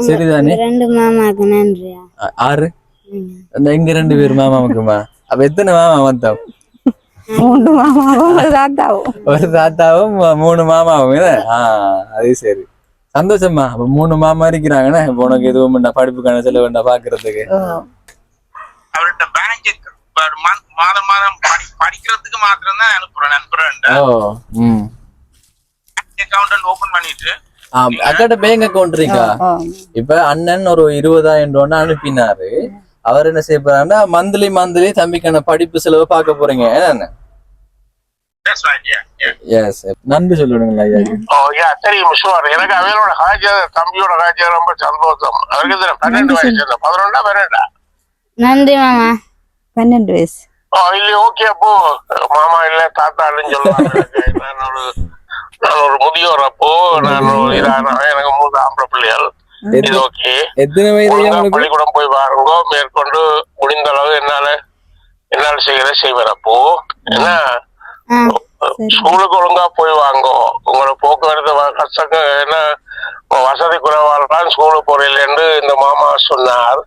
சரிதானே? ரெண்டு மாமாக்கு நன்றியா. 6 இங்க 2 பேர் மாமாவுக்குமா? அப்ப எத்தனை மாமா மொத்தம்? 3 மாமாவும் ஒரு தாத்தாவும் 3 மாமாவும். அது சரி, சந்தோஷமா. அப்ப 3 மாமா இருக்கிறாங்கண்ணே. இப்ப உனக்கு எதுவும் படிப்புக்கான செலவு வேண்டாம் பாக்குறதுக்கு. அவர்கிட்ட பேங்க் மாதம் மாதம் படிக்கிறதுக்கு மாத்திரம் தான் அனுப்புறேன். அக்கௌண்ட் ஓபன் பண்ணிட்டு அக்கட பேங்க் அக்கௌண்ட் இருக்கா? இப்ப அண்ணன் ஒரு 20,000 அனுப்பினாரு. அவர் என்ன செய்ய போறாருன்னா மந்த்லி தம்பிக்கான படிப்பு செலவு பார்க்க போறீங்க. நன்றி சொல்லுங்க ஐயா. தெரியும் ஷுவர். எனக்கு அவரோட தம்பியோட காட்சியா ரொம்ப சந்தோஷம். அவருக்கு 12 வயசு. 11 12. நன்றி மாமா. 12 வயசு. இல்ல ஓகே. அப்போ மாமா இல்ல தாத்தான்னு சொல்லுவாங்க. நான் ஒரு முதியோர். அப்போ நான் எனக்கு 3 ஆம்பளை பிள்ளைகள். எத்தனை வயது? பள்ளிக்கூடம் போய் பாருங்க. மேற்கொண்டு முடிந்த அளவு என்னால செய்வேன். அப்போ ஏன்னா ஸ்கூலுக்கு ஒழுங்கா போய் வாங்க. உங்களோட போக்குவரத்து கஷ்டம் என்ன வசதி குறைவால்தான் ஸ்கூலுக்கு போறீங்கன்னு இந்த மாமா சொன்னார்.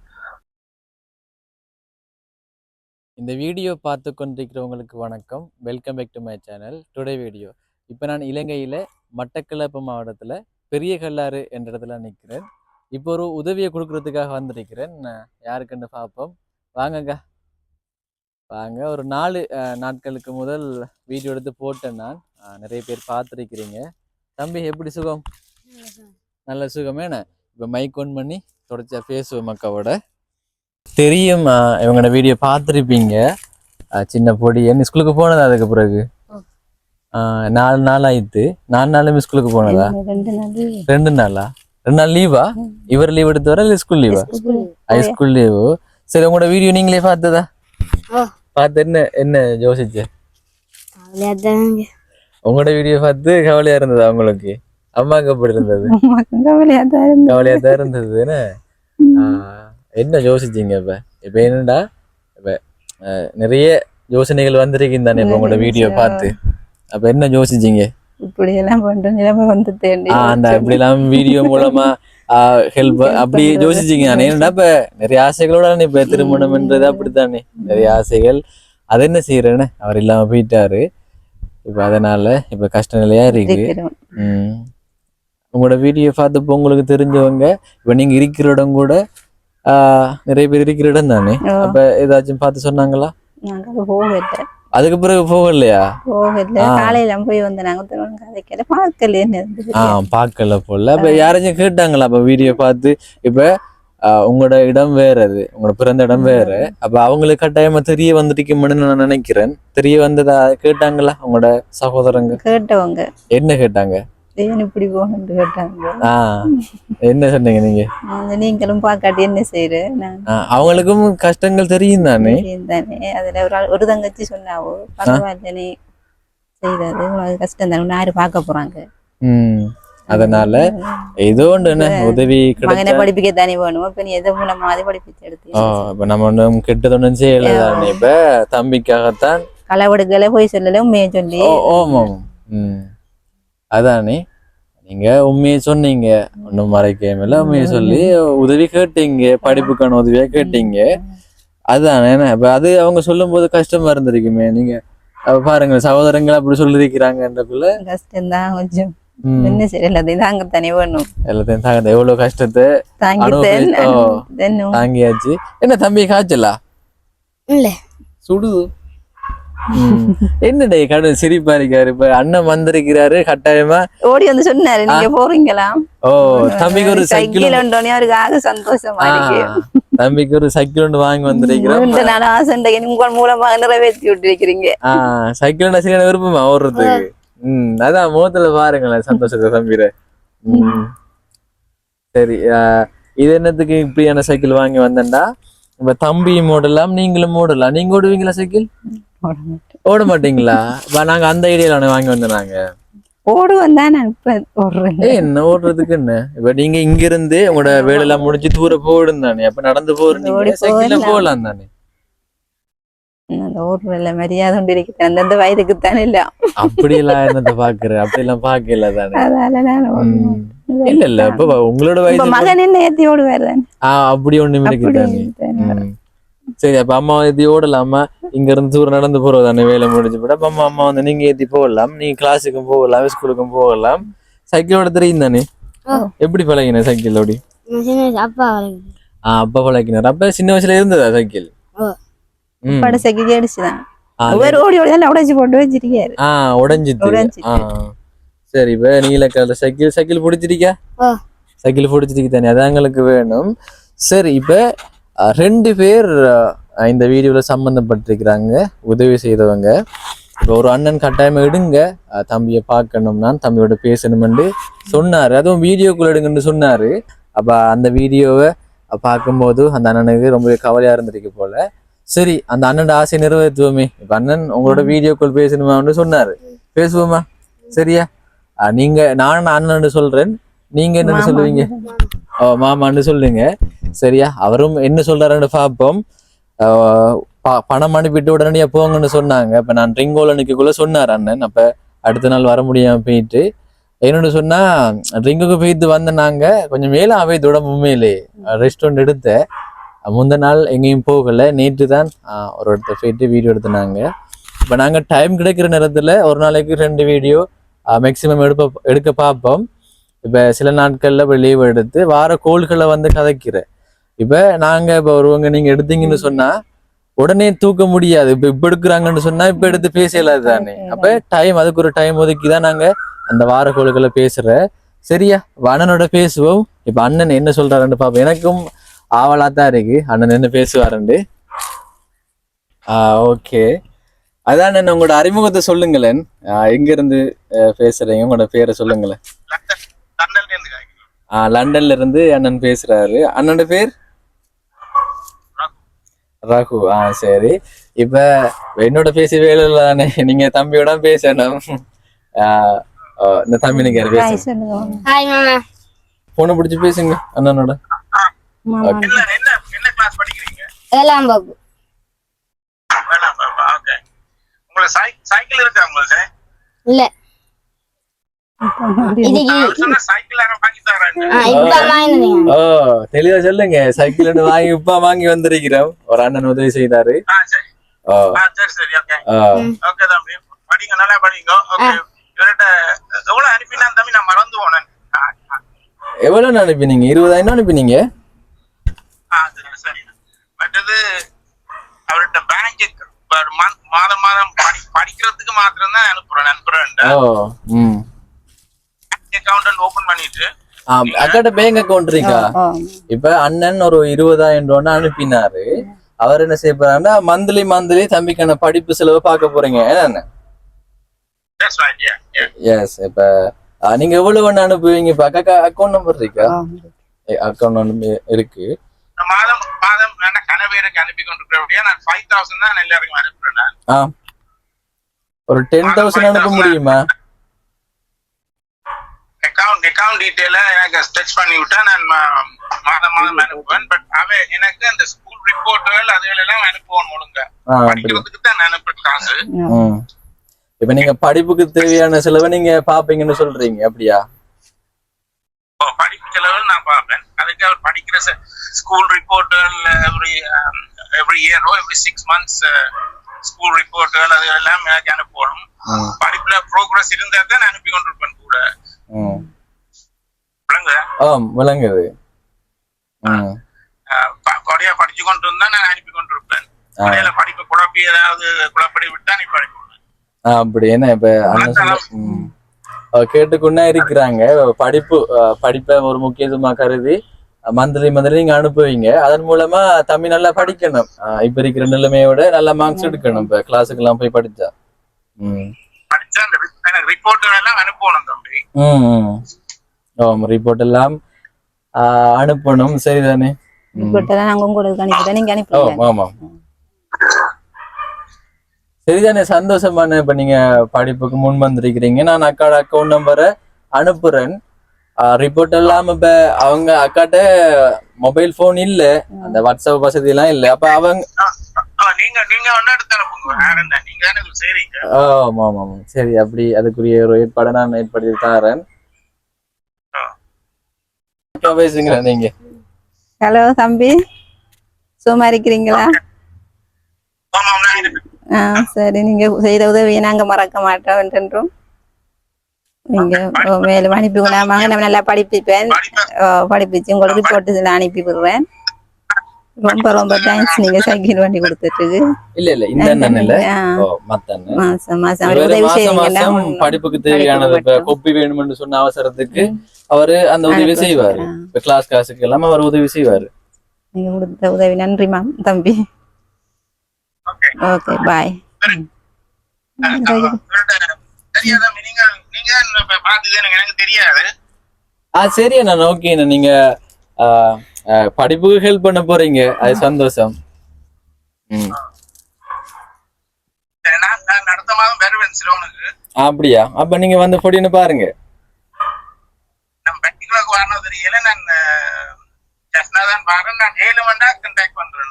இந்த வீடியோ பார்த்து கொண்டிருக்கிறவங்களுக்கு வணக்கம். Welcome back to my channel. Today video. இப்போ நான் இலங்கையில் மட்டக்களப்பு மாவட்டத்தில் பெரிய கல்லாறு என்ற இடத்துல நிற்கிறேன். இப்போ ஒரு உதவியை கொடுக்கறதுக்காக வந்திருக்கிறேன். யாருக்குன்னு பார்ப்போம் வாங்கங்க. வாங்க. ஒரு 4 நாட்களுக்கு முதல் வீடியோ எடுத்து போட்டேன் நான். நிறைய பேர் பார்த்துருக்கிறீங்க. தம்பி எப்படி சுகம்? நல்ல சுகமேண்ணே. இப்போ மைக் ஒன் பண்ணி தொடச்சா பேசுவோம் மக்களோட. தெரியும், இவங்களோட வீடியோ பார்த்துருப்பீங்க. சின்ன பொடி என்ன ஸ்கூலுக்கு போனதா? அதுக்கு பிறகு 4 நாள் ஆயிடுத்து. 4 நாளுமே ஸ்கூலுக்கு போனதா? 2 நாளா? 2 நாள் லீவா? இவர் லீவ் எடுத்து வர இல்லை ஸ்கூல் லீவா? High school leave. சரி, உங்களோட வீடியோ நீங்களே பார்த்ததா? பார்த்து என்ன யோசிச்ச? உங்களோட வீடியோ பார்த்து கவலையா இருந்ததா உங்களுக்கு? அம்மாக்கு எப்படி இருந்தது? கவலையா தான் இருந்தது. என்ன யோசிச்சீங்க? இப்ப என்னடா இப்ப நிறைய யோசனைகள் வந்திருக்கீங்க தானே இப்ப உங்களோட வீடியோ பார்த்து. அப்ப என்ன யோசிச்சீங்க? இப்படி எல்லாம் இப்படி எல்லாம் வீடியோ மூலமா ஹெல்ப் அப்படி யோசிச்சீங்க தானே? என்னடா இப்ப நிறைய ஆசைகளோட இப்ப திருமணம்ன்றது அப்படித்தானே, நிறைய ஆசைகள். அது என்ன செய்யறேன்னு அவர் இல்லாம போயிட்டாரு. இப்ப அதனால இப்ப கஷ்ட நிலையா இருக்கு. உங்களோட வீடியோ பார்த்தப்போ உங்களுக்கு தெரிஞ்சவங்க இப்ப நீங்க இருக்கிற இடம் கூட நிறைய பேர் இருக்கிற இடம் தானே. அப்ப ஏதாச்சும் பார்த்து சொன்னாங்களா? அதுக்கு பிறகு போகலையா? காலையில போய் வந்து பாக்கல போல. அப்ப யாராச்சும் கேட்டாங்களா அப்ப வீடியோ பார்த்து? இப்ப உங்களோட இடம் வேற, அது உங்களோட பிறந்த இடம் வேற. அப்ப அவங்களுக்கு கட்டாயமா தெரிய வந்துட்டு நான் நினைக்கிறேன். தெரிய வந்ததா கேட்டாங்களா உங்களோட சகோதரங்க? கேட்டவங்க என்ன கேட்டாங்க? இப்படி போகணும்னு கேட்டாங்க. என்ன சொன்னீங்க நீங்க? நீங்களும் பாக்காட்டி என்ன செய்யற? அவங்களுக்கும் கஷ்டங்கள் தெரியும் தானே. அதுல ஒரு தங்கச்சி சொன்னாவோ, பரவாயில்ல நீ செய்யறது உனக்கு கஷ்டம் தானே, யாரு பார்க்க போறாங்க. அதனால ஏதோ ஒன்று உதவி மகனை படிப்பிக்க தானே வேணும். இப்ப நீ எதை மூலமா படிப்பிச்சு எடுத்து இப்ப நம்ம ஒன்றும் கெட்டது ஒன்றும் செய்யல தானே. இப்ப தம்பிக்காகத்தான் களவெடுக்கல போய் சொல்லல உண்மையை சொல்லி. ஓமாம். அதானே, நீங்க உண்மையை சொன்னீங்க, ஒன்றும் மறைக்கல. உண்மையை சொல்லி உதவி கேட்டீங்க, படிப்புக்கான உதவியா கேட்டீங்க. அதுதானே. இப்ப அது அவங்க சொல்லும் போது கஷ்டமா இருந்திருக்குமே. நீங்க பாருங்க, சகோதரங்கள் அப்படி சொல்லிருக்கிறாங்கன்றக்குள்ள கஷ்டம்தான் கொஞ்சம். என்ன சரி, எல்லாத்தையும் தாங்கத்தானே வேணும். எல்லாத்தையும் தாங்க. எவ்வளவு கஷ்டத்தை தாங்கியாச்சு. என்ன தம்பி காய்ச்சலா? இல்ல சுடுது. என்னடே கடவுள் சிரிப்பா இருக்காரு. இப்ப அண்ணன் வந்திருக்கிறாரு, கட்டாயமா ஓடி வந்து சொன்னாரு நீங்க போறீங்களா? தம்பிக்கு ஒரு சைக்கிள் அவருக்காக சந்தோஷமா இருக்கு. தம்பிக்கு ஒரு சைக்கிள் ஒன்று வாங்கி வந்திருக்கிறோம். உங்கள் மூலமாக நிறைவேற்றி விட்டுருக்கிறீங்க. சைக்கிள் சரியான விருப்பமா ஓடுறதுக்கு. அதான் முகத்துல பாருங்களேன் சந்தோஷத்தை தம்பிர. சரி, இது என்னத்துக்கு இப்படியான சைக்கிள் வாங்கி வந்தேன்டா? இப்ப தம்பியும் ஓடலாம், நீங்களும் ஓடலாம். நீங்க ஓடுவீங்களா சைக்கிள்? ஓட மாட்டீங்களா? நாங்க அந்த ஐடியால வாங்கி வந்தோம். நாங்க ஓடுவோம் தான். என்ன ஓடுறதுக்கு என்ன? இப்ப நீங்க இங்க இருந்து உங்களோட வேலை எல்லாம் முடிஞ்சு தூர போடும் தானே. அப்ப நடந்து போறீங்க, சைக்கிள்ல போகலாம் தானே. அந்த ஊர்ல மரியாதை கொண்டு இருக்கிறேன் அந்தந்த வயதுக்குத்தானே இல்ல அப்படியெல்லாம் என்னத்தை பாக்குற அப்படியெல்லாம் பாக்கல தானே. அதனால நான் இல்ல இல்ல இப்ப உங்களோட இப்ப வயசு மகன் என்ன ஏத்தி ஓடுவாரு தானே அப்படி ஒண்ணும் இருக்குதானே. சரி அப்ப அம்மா ஏத்தி ஓடலாமா, இங்க இருந்து தூரம் நடந்து போறது தானே வேலை முடிஞ்சு போட. அப்ப அம்மா வந்து நீங்க ஏத்தி போகலாம், நீங்க கிளாஸுக்கும் போகலாம், ஸ்கூலுக்கும் போகலாம். சைக்கிளோட தெரியும் தானே, எப்படி பழகின சைக்கிள் ஓடி? அப்பா வளர்க்குது. அப்பா பழகினார். அப்ப சின்ன வயசுல இருந்ததா சைக்கிள்? பட சைக்கிள் அடிச்சுதான் ஒவ்வொரு ஓடி ஓடி உடைச்சு போட்டு வச்சிருக்காரு. உடைஞ்சிட்டு. சரி இப்ப நீல கலர் சைக்கிள் பிடிச்சிருக்கா? சைக்கிள் பிடிச்சிருக்கு தானே, அது எங்களுக்கு வேணும். சரி இப்ப 2 பேர் இந்த வீடியோல சம்பந்தப்பட்டிருக்கிறாங்க, உதவி செய்தவங்க. இப்போ ஒரு அண்ணன் கட்டாயமா எடுங்க, தம்பியை பார்க்கணும், நான் தம்பியோட பேசணும்னு சொன்னாரு, அதுவும் வீடியோக்குள்ள எடுங்கன்னு சொன்னாரு. அப்ப அந்த வீடியோவை பார்க்கும்போது அந்த அண்ணனுக்கு ரொம்ப கவலையா இருந்திருக்கு போல. சரி அந்த அண்ணனோட ஆசையை நிறைவேற்றுவோமே. இப்ப அண்ணன் உங்களோட வீடியோக்குள் பேசணுமான்னு சொன்னாரு, பேசுவோமா? சரியா? நான் அண்ணன் சொல்றேன், நீங்க என்னன்னு சொல்லுவீங்க? மாமான்னு சொல்லுங்க. சரியா? அவரும் என்ன சொல்றாருன்னு பார்ப்போம். பணம் அனுப்பிட்டு உடனடியா போங்கன்னு சொன்னாங்க. அப்ப நான் ரிங்கோல நிக்கக்குள்ள சொன்னார் அண்ணன். அப்ப அடுத்த நாள் வர முடியாம போயிட்டு என்னோட சொன்னா, ரிங்குக்கு போயிட்டு வந்த நாங்க கொஞ்சம் மேல அவைத்து உடம்புமேலே ரெஸ்டாரண்ட் எடுத்த முந்த நாள் எங்கேயும் போகல. நேற்று தான் ஒரு இடத்த போயிட்டு வீடியோ எடுத்துனாங்க. இப்ப நாங்க டைம் கிடைக்கிற நேரத்துல ஒரு நாளைக்கு 2 வீடியோ மேக்சிமம் எடுக்க பார்ப்போம். இப்ப சில நாட்கள்ல இப்ப லீவ் எடுத்து வார கோள்களை வந்து கதைக்கிறேன். இப்ப நாங்க இப்ப ஒருவங்க நீங்க எடுத்தீங்கன்னு சொன்னா உடனே தூக்க முடியாது. இப்ப எடுக்கிறாங்கன்னு சொன்னா இப்ப எடுத்து பேசலாது தானே. அப்ப அதுக்கு ஒரு டைம் ஒதுக்கிதான் நாங்க அந்த வார கோள்களை பேசுற. சரியா? அண்ணனோட பேசுவோம். இப்ப அண்ணன் என்ன சொல்றாருன்னு பாப்போம். எனக்கும் ஆவலா தான் இருக்கு அண்ணன் என்ன பேசுவாருண்டு. ஓகே, அதான் என்ன உங்களோட அறிமுகத்தை சொல்லுங்களேன். எங்க இருந்து பேசுறீங்க, உங்களோட பேரை சொல்லுங்களேன். லண்டன்ல இருந்து அண்ணன் பேசுறாரு. அண்ணனோட பேர் ரகு. சரி இப்ப என்னோட பேசி வேலை தானே, நீங்க தம்பியோட பேசணும். இந்த தம்பி நீங்க பேசுங்க, போன பிடிச்சு பேசுங்க அண்ணனோட. ஏழாம் வகுப்பு. சைக்கிள் இருக்கா உங்களுக்கு? இல்ல தெளிவா சொல்லுங்க. சைக்கிள் வாங்கி இப்ப வாங்கி வந்திருக்கிறோம். ஒரு அண்ணன் உதவி செய்தாரு. படிங்க, நல்லா படிங்க. எவ்வளவு அனுப்பினா தம்பி? நான் மறந்து போனேன். எவ்வளவு அனுப்பினீங்க? 20,000 அனுப்பினீங்க. சரி, மற்றது அவர்கிட்ட பேங்க் மாதம் மாதம் படிக்கிறதுக்கு மாத்திரம் தான் அனுப்புறேன். அக்கவுண்ட் ஓபன் பண்ணிட்டு அக்காட்ட பேங்க் அக்கவுண்ட் இருக்கா? இப்ப அண்ணன் ஒரு 20,000 அனுப்பினாரு. அவர் என்ன செய்ய போறாருன்னா மந்த்லி தம்பிக்கான படிப்பு செலவு பார்க்க போறீங்க. என்ன? எஸ். இப்ப நீங்க எவ்வளவு அனுப்புவீங்க? இப்ப அக்கா அக்கௌண்ட் நம்பர் இருக்கா? அக்கௌண்ட் நம்பர் இருக்கு. மாதம் மாதம் கணவருக்கு அனுப்பி கொண்டிருக்கிறபடியா நான் 5,000 தான் எல்லாருக்கும் அனுப்புறேன். ஒரு 10,000 அனுப்ப முடியுமா? அக்கவுண்ட் டீடைல எனக்கு ஸ்டெச் பண்ணி விட்டா நான் மாதம் அனுப்புவேன். பட் எனக்கு அந்த ஸ்கூல் ரிப்போர்ட்டுகள் அதுகளெல்லாம் அனுப்புவோம் ஒழுங்க. படிக்கிறதுக்கு தான் அனுப்புறேன் காசு. இப்ப நீங்க படிப்புக்கு தேவையான செலவை நீங்க பாப்பீங்கன்னு சொல்றீங்க, அப்படியா? படிப்பு செலவு நான் பார்ப்பேன். அதுக்கு அவர் படிக்கிற ஸ்கூல் ரிப்போர்ட்டுகள் எவ்ரி இயரோ எவ்ரி 6 months ஸ்கூல் ரிப்போர்ட்டுகள் அது எல்லாம் எனக்கு அனுப்பணும். படிப்புல ப்ரோக்ரஸ் இருந்தா தான் அனுப்பி கொண்டிருப்பேன் கூட. விளங்குது. படிச்சு கொண்டு இருந்தா நான் அனுப்பி கொண்டிருப்பேன். படிப்பு குழப்பி ஏதாவது குழப்படி விட்டா நீ படிப்பேன். அப்படி என்ன இப்ப கேட்டுக்கொண்டே இருக்கிறாங்க. படிப்பை ஒரு முக்கியத்துவமா கருதி மந்த்லி நீங்க அனுப்புவீங்க. அதன் மூலமா தம்பி நல்லா படிக்கணும். இப்ப இருக்கிற நிலைமையோட நல்ல மார்க்ஸ் எடுக்கணும். இப்ப கிளாஸுக்கு எல்லாம் போய் படிச்சா ரிப்போர்ட் எல்லாம் அனுப்பணும் தம்பி. ரிப்போர்ட் எல்லாம் அனுப்பணும். சரிதானே? ஆமா சரிதானே? சந்தோஷமான. இப்ப நீங்க படிப்புக்கு முன் வந்திருக்கிறீங்க. நான் அக்காட அக்கௌண்ட் நம்பரை அனுப்புறேன். ரிப்போர்ட் எல்லாம் இப்ப அவங்க அக்காட்ட மொபைல் போன் இல்ல, அந்த வாட்ஸ்அப் வசதி எல்லாம் இல்ல. அப்ப அவங்க நீங்க நீங்க ஒன்னு எடுத்து அனுப்புங்க. வேற என்ன, நீங்க தானே இது செய்றீங்க. ஆமா ஆமா ஆமா சரி அப்படி அதுக்குரிய ஒரு ஏற்பாடை நான் ஏற்படுத்தி தாரேன். பேசுங்க நீங்க. ஹலோ தம்பி, சும்மா இருக்கிறீங்களா? ஆமா நான் இருக்கேன். சரி, நீங்க செய்த உதவியை நாங்க மறக்க மாட்டோம் என்றென்றும். நீங்க மேலும் அனுப்பி விடாமாங்க, நம்ம நல்லா படிப்பிப்பேன். படிப்பிச்சு உங்களுக்கு ரிப்போர்ட் அனுப்பி விடுவேன். ரொம்ப ரொம்ப தேங்க்ஸ், நீங்க சைக்கிள் வண்டி கொடுத்துட்டு. இல்ல இந்த அண்ணன் இல்ல, மத்த அண்ணன் மாசம் மாசம் இவரு உதவி மாசம் செய்வீங்கன்னா மாசம் படிப்புக்கு தேவையானது இப்ப கொப்பி வேணும்னு சொன்ன அவசரத்துக்கு அவரு அந்த உதவி செய்வாரு. இப்ப கிளாஸ் காசுக்கு எல்லாம் அவர் உதவி செய்வாரு. நீங்க கொடுத்த உதவி நன்றி மேம் தம்பி. Okay bye. தெரியாத நீங்க நீங்க பாத்துது எனக்கு தெரியாது. சரி அண்ணா, ஓகே அண்ணா, நீங்க படிப்புக்கு ஹெல்ப் பண்ண போறீங்க, அது சந்தோஷம். நான் அடுத்த மாதம் வருவேன் சிலோனுக்கு. அப்படியா? அப்ப நீங்க வந்து பொடின்னு பாருங்க. நான் பெட்டிகுலருக்கு வரணும் தெரியல. நான் ஜஸ்னா தான் பாருங்க. நான் 7 மணி நேரம் கான்டாக்ட் பண்றேன்.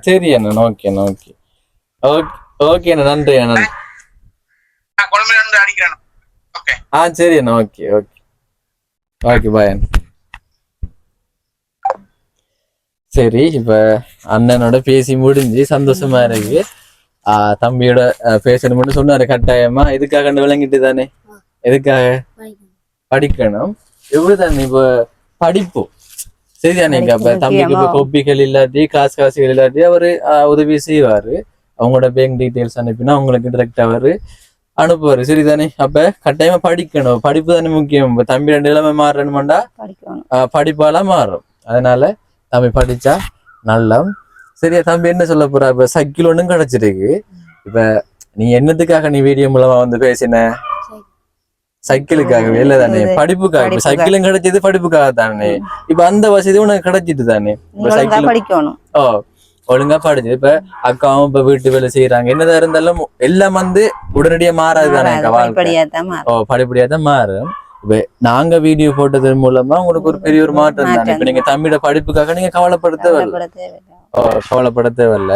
சரி அண்ணா, ஓகே அண்ணா, ஓகே ஓகே அண்ணா, நன்றி அண்ணா. நான் கொழும்புல இருந்து அடிக்கிறேன். ஓகே. சரி அண்ணா, ஓகே ஓகே ஓகே பாய் அண்ணா. சரி, இப்ப அண்ணனோட பேசி முடிஞ்சு சந்தோஷமா இருக்கு. தம்பியோட பேசணும்னு சொன்னாரு. கட்டாயமா எதுக்காக விளங்கிட்டு தானே, எதுக்காக படிக்கணும் இவ்வளவுதானே. இப்ப படிப்போம் சரிதானே. அப்ப தம்பிக்கு இப்ப கோப்பிகள் இல்லாட்டி காசுகள் இல்லாட்டி அவரு உதவி செய்வாரு. அவங்களோட பேங்க் டீட்டெயில்ஸ் அனுப்பினா அவங்களுக்கு டிரெக்ட் அவரு அனுப்புவாரு சரிதானே. அப்ப கட்டாயமா படிக்கணும், படிப்பு தானே முக்கியம். இப்ப தம்பி 2 நிலைமை மாறணுமாண்டா படிப்பால மாறும். அதனால தம்பி படிச்சா நல்லா. சரியா தம்பி என்ன சொல்ல போறா? இப்ப சைக்கிள் ஒண்ணும் கிடைச்சிருக்கு. இப்ப நீ என்னத்துக்காக நீ வீடியோ மூலமா வந்து பேசின? சைக்கிளுக்காகவே இல்ல தானே, படிப்புக்காக. இப்ப சைக்கிளும் கிடைச்சது படிப்புக்காக தானே. இப்ப அந்த வசதி உனக்கு கிடைச்சிட்டு தானே. இப்ப சைக்கிள் படிக்கணும். ஒழுங்கா படிச்சு இப்ப அக்காவும் இப்ப வீட்டு வேலை செய்யறாங்க. என்னதான் இருந்தாலும் எல்லாம் வந்து உடனடியா மாறாது தானே. படிப்படியா தான் மாறும். இப்ப நாங்க வீடியோ போட்டது மூலமா உங்களுக்கு ஒரு பெரிய ஒரு மாற்றம் தானே. இப்ப நீங்க தம்பியோட படிப்புக்காக நீங்க கவலைப்பட தேவையில்ல.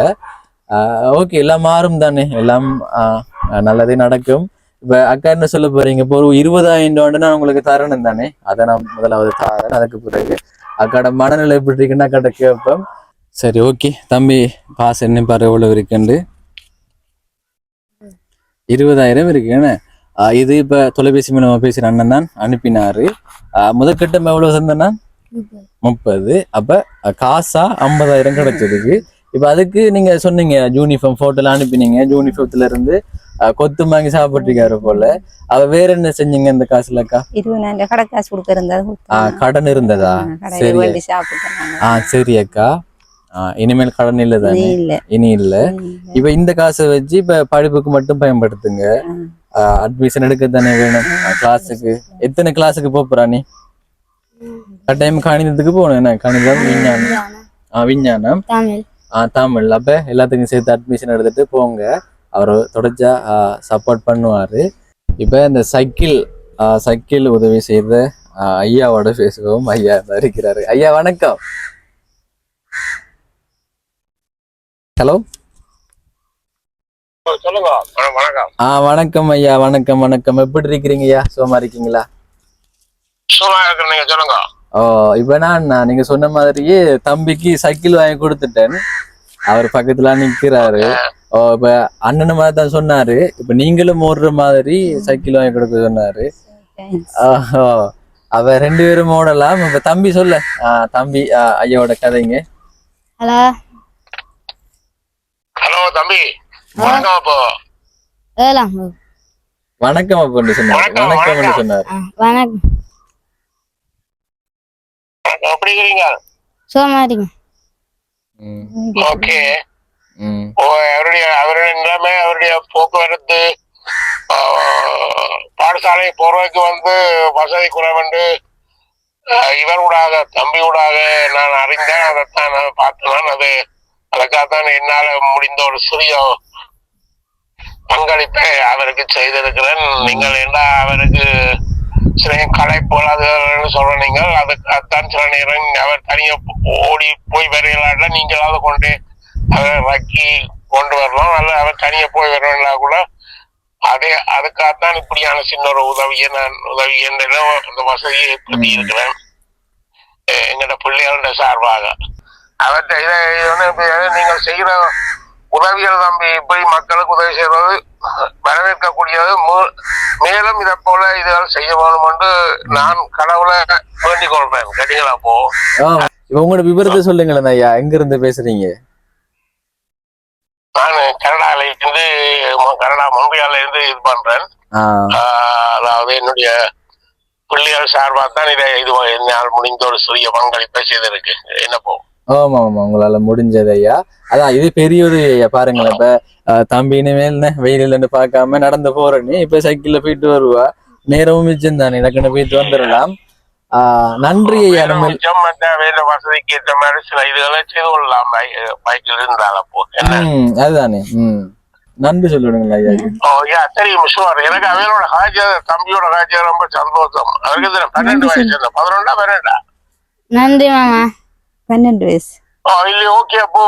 ஓகே, எல்லாம் மாறும் தானே, எல்லாம் நல்லதே நடக்கும். இப்ப அக்கா என்ன சொல்ல போறீங்க? இப்போ ஒரு 20,000 நான் உங்களுக்கு தரணும் தானே. அதை நான் முதலாவது தரேன். அதுக்கு பிறகு அக்காட மனநிலை எப்படி இருக்குன்னு அக்காட்ட கேட்பேன். சரி ஓகே தம்பி, காசு என்ன பாரு எவ்வளவு இருக்குண்டு. 20,000 இருக்குன்னு. இது இப்ப தொலைபேசி மூலமா பேசுற அண்ணன் தான் அனுப்பினாரு. முதற்கட்டம் எவ்வளவு தந்தனா? 30. அப்ப காசா 50,000 கிடைச்சதுக்கு. இப்ப அதுக்கு நீங்க சொன்னீங்க யூனிஃபார்ம் போட்டோல அனுப்பினீங்க. யூனிஃபார்ம்ல இருந்து கொத்து வாங்கி சாப்பிட்டுருக்காரு போல. அவ வேற என்ன செஞ்சீங்க இந்த காசுலக்கா? 20,000 கடை காசு கொடுக்க இருந்தது. கடன் இருந்ததா? சரி. சரி அக்கா, இனிமேல் கடன் இல்ல தானே? இனி இல்ல. இப்ப இந்த காசை வச்சு இப்ப படிப்புக்கு மட்டும் பயன்படுத்துங்க. அட்மிஷன் எடுக்க தானே வேணும். கிளாஸுக்கு எத்தனை கிளாஸுக்கு போறா நீ? கட்டாயம் கணிதத்துக்கு போகணும். என்ன கணிதம், விஞ்ஞானம், தமிழ். அப்ப எல்லாத்துக்கும் சேர்த்து அட்மிஷன் எடுத்துட்டு போங்க. அவரை தொடர்ச்சியா சப்போர்ட் பண்ணுவாரு. இப்ப இந்த சைக்கிள் உதவி செய்த ஐயாவோட பேசுவோம். ஐயா இருக்கிறாரு. ஐயா வணக்கம். ஹலோ, சொல்லுங்க. வணக்கம். வணக்கம் ஐயா. வணக்கம். எப்படி இருக்கிறீங்க ஐயா? சுகமா இருக்கீங்களா? சும்மா இருக்கிறீங்க, சொல்லுங்க. இப்ப நீங்க சொன்ன மாதிரியே தம்பிக்கு சைக்கிள் வாங்கி கொடுத்துட்டேன். அவர் பக்கத்துல நிக்கிறாரு. இப்ப அண்ணன் மாதிரி தான் சொன்னாரு. இப்ப நீங்களும் ஓடுற மாதிரி சைக்கிள் வாங்கி கொடுக்க சொன்னாரு. அவ 2 பேரும் ஓடலாம். இப்ப தம்பி சொல்ல, தம்பி ஐயாவோட கதைங்க. ஹலோ தம்பி, வணக்கம். அப்போ வணக்கம் அப்படின்னு சொன்னாரு. எப்படி இருக்கிறீங்க? ஓகே. அவருடைய நிலைமை, அவருடைய போக்குவரத்து, பாடசாலை போறதுக்கு வந்து வசதி குறைவண்டு இவர் ஊடாக, தம்பி ஊடாக நான் அறிந்தேன். அதைத்தான் நான் பார்த்தேன். அதுக்காகத்தான் என்னால முடிந்த ஒரு சிறிய பங்களிப்பை அவருக்கு செய்திருக்கிறேன். நீங்கள் என்ன அவருக்கு சில களைப்புகள் அதுன்னு சொல்ற நீங்கள் அதுதான் சில நேரம் அவர் தனியா ஓடி போய் வரையில நீங்களாவது கொண்டு அதை வக்கி கொண்டு வரலாம் அல்ல அவர் தனியா போய் வரலா கூட அதுக்காகத்தான் இப்படியான சின்ன ஒரு உதவி என்ற அந்த வசதியை ஏற்படுத்தி இருக்கிறேன் எங்கட பிள்ளைகளோட சார்பாக. அவற்றை நீங்கள் செய்கிற உதவிகள் தம்பி இப்படி மக்களுக்கு உதவி செய்வது வரவேற்கக்கூடியது. மேலும் இதை போல இதுகள் செய்ய வேணும் என்று நான் கடவுளை வேண்டிக் கொள்றேன். கேட்டீங்களா? அப்போ உங்களோட விவரத்தை சொல்லுங்களேன் ஐயா, எங்க இருந்து பேசுறீங்க? நான் கனடால இருந்து கனடா மொன்றியால இருந்து இது பண்றேன். அதாவது என்னுடைய பிள்ளைகள் சார்பாக தான் இது என்னால் முடிந்த ஒரு சிறிய பங்களிப்பை செய்திருக்கு. என்னப்போ? ஆமா ஆமா, உங்களால முடிஞ்சது ஐயா. அதான் இது பெரிய ஒரு ஐயா பாருங்களேன். இப்ப தம்பி இனிமேல் வெயிலில் பார்க்காம நடந்து போறேன்னு இப்ப சைக்கிள்ல போயிட்டு வருவா. நேரமும் மிச்சம் தானே, டக்குன்னு போயிட்டு வந்துடலாம். நன்றி ஐயா. வேலை வசதிக்கு ஏற்ற மாதிரி சில இதுகளை செய்து கொள்ளலாம் பைக்கில் இருந்தால். அப்போ அதுதானே. நன்றி சொல்லுங்க ஐயா. தெரியும் ஷுவர். எனக்கு அவனோட தம்பியோட காட்சியா ரொம்ப சந்தோஷம். அவருக்கு 12 வயசு, 11 12. நன்றி மாமா. 12 வயசு. இல்ல ஓகே. அப்போ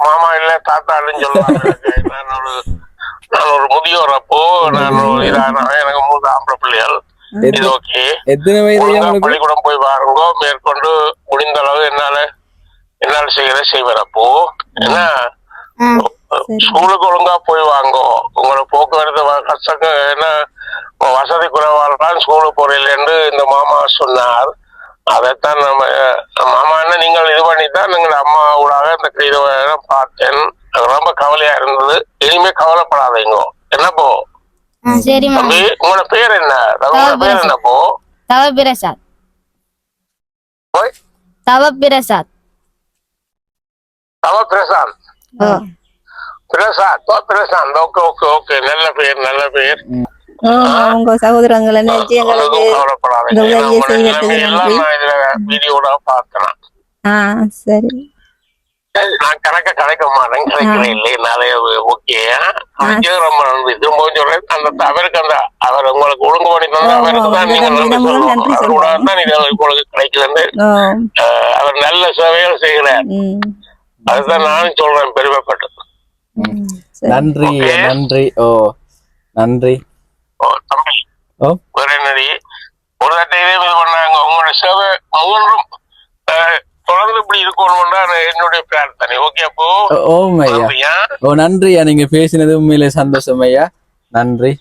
மாமா இல்ல தாத்தான்னு சொல்லுவாங்க. நான் ஒரு முதியோர். அப்போ நான் எனக்கு 3 ஆம்பளை பிள்ளைகள். இது ஓகே. பள்ளிக்கூடம் போய் பாருங்க. மேற்கொண்டு முடிந்த அளவு என்னால செய்வேன். அப்போ ஏன்னா ஸ்கூலுக்கு ஒழுங்கா போய் வாங்கோ. உங்களோட போக்குவரத்து கஷ்டம் என்ன வசதி குறைவால்தான் ஸ்கூலுக்கு போறீங்கன்னு இந்த மாமா சொன்னார். அதைத்தான் நம்ம மாமா என்ன நீங்கள் இது பண்ணித்தான் எங்க அம்மாவோட இந்த இதை பார்த்தேன். ரொம்ப கவலையா இருந்தது. இனிமே கவலைப்படாதீங்க. என்னப்போ? தம்பி உங்களோட பேர் என்ன? உங்களோட பேர் என்னப்போ? Thavaprasad. Thavaprasad. Thavaprasanth. Prasanth. Okay okay okay. நல்ல பேர், நல்ல பேர். உங்க சகோதரங்களை வீடியோட பார்த்தேன். சரி. நான் கலைக்க மாட்டேன், கலைக்கிறேன் இல்லைனாலே ஓகே. ரொம்ப நன்றி. திரும்ப சொல்றேன். அவருக்கு அவர் உங்களுக்கு ஒழுங்கு பண்ணி தந்தா அவருக்கு தான் நீங்க நன்றி சொல்லணும். அவரோட தான் இது உங்களுக்கு கிடைக்குது. அவர் நல்ல சேவைகள் செய்கிறார். அதுதான் நானும் சொல்றேன் பெருமைப்பட்டு. நன்றி நன்றி. நன்றி. தம்பி வேற என்னடி ஒரு தட்டையிலே இது பண்ணாங்க. உங்களோட சேவை ஒவ்வொன்றும் தொடர்ந்து இப்படி இருக்கணும்னா என்னுடைய பிரார்த்தனை. ஓகே அப்போ? ஓம் ஐயா. நன்றியா, நீங்க பேசினது உண்மையிலே சந்தோஷம் ஐயா. நன்றி.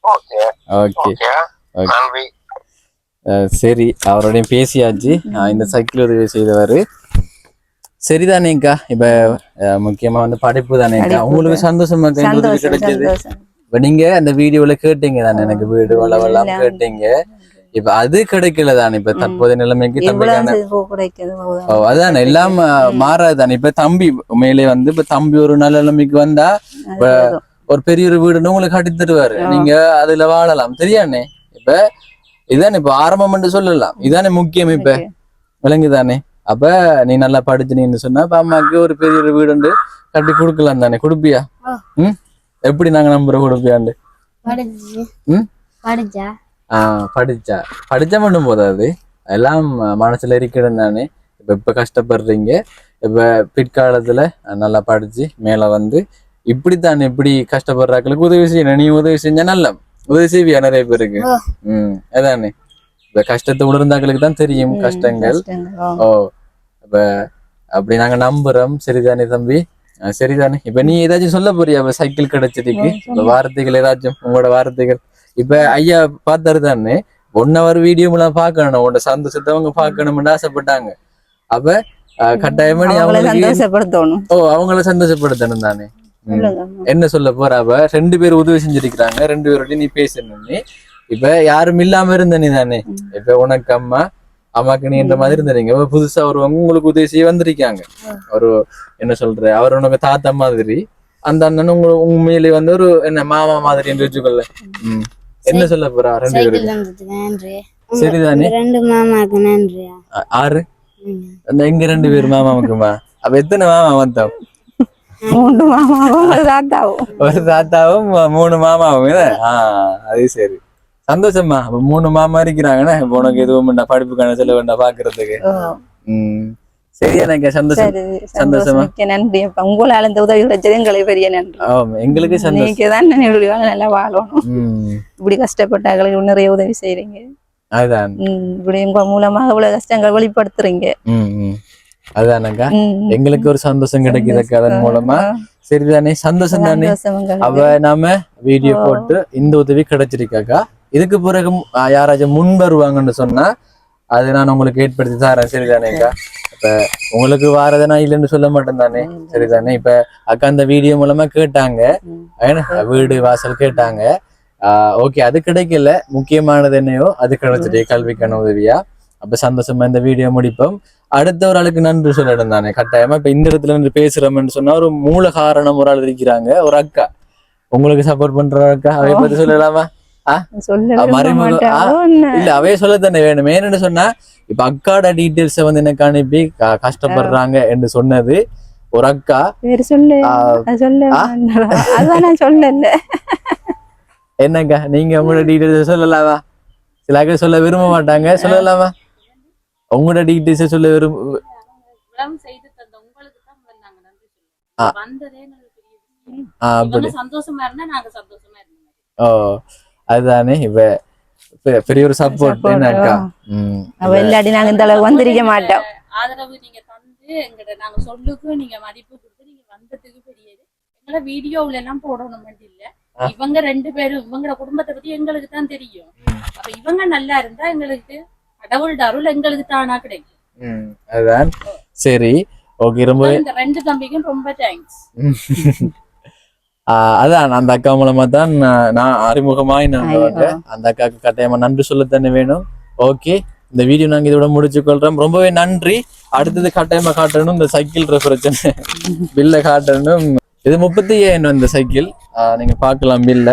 ஓகே ஓகே நன்றி. சரி, அவரோட பேசியாச்சு. இந்த சைக்கிள் உதவி செய்தவாரு. சரிதானேக்கா. இப்ப முக்கியமா படிப்பு தானேக்கா. உங்களுக்கு சந்தோஷமா கிடைச்சது. இப்ப நீங்க அந்த வீடியோல கேட்டீங்க தானே, எனக்கு வீடு வளவெல்லாம் கேட்டீங்க. இப்ப அது கிடைக்கல தானே. இப்ப தற்போதைய நிலைமைக்கு தம்பிக்கான அதான் எல்லாம் மாறாதானே. இப்ப தம்பி உண்மையிலே இப்ப தம்பி ஒரு நல்ல நிலைமைக்கு வந்தா ஒரு பெரிய ஒரு வீடுன்னு உங்களுக்கு கட்டி தருவாரு. நீங்க அதுல வாழலாம். தெரியானே. இப்ப இதானே இப்ப ஆரம்பம் சொல்லலாம். இதானே முக்கியம். இப்ப விளங்குதானே. அப்ப நீ நல்லா படிச்சுனீன்னு சொன்னா அப்ப அம்மாக்கு ஒரு பெரிய ஒரு வீடு கட்டி கொடுக்கலாம் தானே. கொடுப்பியா? எப்படி நாங்க நம்புற கொடுப்பியாண்டு? படிச்சா மட்டும் போதாது, எல்லாம் மனசுல இருக்கிறது தானே. இப்ப கஷ்டப்படுறீங்க. இப்ப பிற்காலத்துல நல்லா படிச்சு மேல இப்படித்தான் எப்படி கஷ்டப்படுறாக்களுக்கு உதவி செய்யணும். நீ உதவி செஞ்சா நல்ல உதவி செய்வியா நிறைய பேருக்கு. அதானே. இப்ப கஷ்டத்தை உணர்ந்தாக்களுக்கு தான் தெரியும் கஷ்டங்கள். இப்ப அப்படி நாங்க நம்புறோம். சரிதானே தம்பி? சரிதானே. இப்ப நீ ஏதாச்சும் சொல்ல போறியா? சைக்கிள் கிடைச்சதுக்கு வார்த்தைகள் ஏதாச்சும் உங்களோட வார்த்தைகள். இப்ப ஐயா பார்த்தாரு தானே, 1 hour வீடியோ மூலம் பாக்கணும். உங்களோட சந்தோஷத்தை அவங்க பாக்கணும்னு ஆசைப்பட்டாங்க. அப்ப கட்டாயமா நீ சந்தோஷப்படுத்தணும். அவங்கள சந்தோஷப்படுத்தணும் தானே. என்ன சொல்ல போற? அப்ப 2 பேர் உதவி செஞ்சிருக்கிறாங்க. 2 பேரோட நீ பேசணும். இப்ப யாரும் இல்லாம இருந்த நீ தானே. இப்ப உனக்கு அம்மாக்கு நீ என்ற மாதிரி இருந்தீங்க. புதுசா ஒருவங்க உங்களுக்கு உதவி செய்ய வந்திருக்காங்க. ஒரு என்ன சொல்ற, அவர் உனக்கு தாத்தா மாதிரி. அந்த அண்ணன் உண்மையிலே ஒரு என்ன மாமா மாதிரி என்று வச்சுக்கொள்ள. என்ன சொல்ல போறா? 2 பேருக்கு சரிதானே. 2 மாமாக்கு நன்றி. 6 எங்க 2 பேர் மாமாவுக்குமா? அப்ப எத்தனை மாமா வந்தோம்? 3 மாமாவும் ஒரு தாத்தாவும். ஒரு தாத்தாவும் 3 மாமாவும். அது சரி, சந்தோஷமா அப்ப 3 மாமா இருக்கிறாங்கண்ணே இப்ப உனக்கு எதுவும் படிப்புக்கான செலவு வேண்டாம் பாக்குறதுக்கு. சரி எனக்கு சந்தோஷம். சந்தோஷமா நன்றி. அப்ப உங்களால இந்த உதவி கிடைச்சது எங்களுக்கு பெரிய நன்றி. எங்களுக்கு சந்தோஷம். நீங்கதான் நல்லா வாழணும். இப்படி கஷ்டப்பட்டாங்களுக்கு நிறைய உதவி செய்யறீங்க. அதுதான் இப்படி உங்க மூலமாக இவ்வளவு கஷ்டங்கள் வெளிப்படுத்துறீங்க. அதுதானக்கா எங்களுக்கு ஒரு சந்தோஷம் கிடைக்குது அதன் மூலமா. சரிதானே சந்தோஷம் தானே. அவ நாம வீடியோ போட்டு இந்த உதவி கிடைச்சிருக்காக்கா. இதுக்கு பிறகு யாராச்சும் முன் வருவாங்கன்னு சொன்னா அது நான் உங்களுக்கு ஏற்படுத்தி தரேன். சரிதானேக்கா. இப்ப உங்களுக்கு வாரதை நான் இல்லைன்னு சொல்ல மாட்டேன் தானே. சரிதானே. இப்ப அக்கா அந்த வீடியோ மூலமா கேட்டாங்க வீடு வாசல் கேட்டாங்க. ஓகே அது கிடைக்கல. முக்கியமானது என்னையோ அது கிடைச்சிட்டு கல்விக்கான உதவியா. அப்ப சந்தோஷமா இந்த வீடியோ முடிப்போம். அடுத்த ஒரு ஆளுக்கு நன்றி சொல்லிடும் தானே கட்டாயமா. இப்ப இந்த இடத்துல இருந்து பேசுறோம்னு சொன்னா ஒரு மூல காரணம் ஒரு ஆள் இருக்கிறாங்க. ஒரு அக்கா உங்களுக்கு சப்போர்ட் பண்ற அக்கா. அவைய பத்தி சொல்லலாமா? மறைமுகம் இல்ல அவைய சொல்ல தானே வேணும். ஏன்னு சொன்னா இப்ப அக்காட டீட்டெயில்ஸ வந்து எனக்கு அனுப்பி கஷ்டப்படுறாங்க என்று சொன்னது ஒரு அக்கா. என்னக்கா நீங்க உங்களோட டீட்டெயில்ஸ் சொல்லலாமா? சில அக்கா சொல்ல விரும்ப மாட்டாங்க. சொல்லலாமா? உங்களோட டீட்டெயில்ஸ் சொல்ல அதுதானே. இப்ப பெரிய ஒரு சப்போர்ட் அக்கா. இல்லாட்டி நாங்க இந்த அளவுக்கு வந்திருக்க மாட்டோம். ஆதரவு நீங்க தந்து எங்கிட்ட நாங்க சொல்லுக்கு நீங்க மதிப்பு கொடுத்து நீங்க வந்ததுக்கு பெரியது. எங்களை வீடியோவுல எல்லாம் போடணும் இல்ல. இவங்க 2 பேரும் இவங்களோட குடும்பத்தை பத்தி எங்களுக்கு தான் தெரியும். அப்ப இவங்க நல்லா இருந்தா எங்களுக்கு கடவுள் அருள் எங்களுக்கு தானா கிடைக்கும். அதுதான். சரி ஓகே. ரொம்ப இந்த 2 தம்பிக்கும் ரொம்ப தேங்க்ஸ். அதான் அந்த அக்கா மூலமா தான் நான் அறிமுகமாய் அந்த அக்காவுக்கு கட்டாயமா நன்றி சொல்லத்தானே வேணும். ஓகே இந்த வீடியோ நாங்க இதோட முடிச்சு கொள்றோம். ரொம்பவே நன்றி. அடுத்தது கட்டாயமா காட்டணும் இந்த சைக்கிள் பிரச்சனை பில்ல காட்டணும். இது 35,000 இந்த சைக்கிள். நீங்க பாக்கலாம் பில்ல.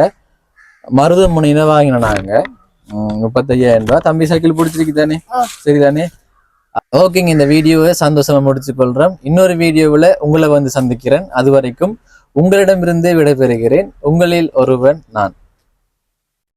மருதமுனையில வாங்கினோம் நாங்க 35,000 ரூபாய். தம்பி சைக்கிள் பிடிச்சிருக்கு தானே. சரிதானே. ஓகேங்க இந்த வீடியோவை சந்தோஷமா முடிச்சு கொள்றோம். இன்னொரு வீடியோவில் உங்களை வந்து சந்திக்கிறேன். அது வரைக்கும் உங்களிடமிருந்தே விடைபெறுகிறேன். உங்களில் ஒருவன் நான்.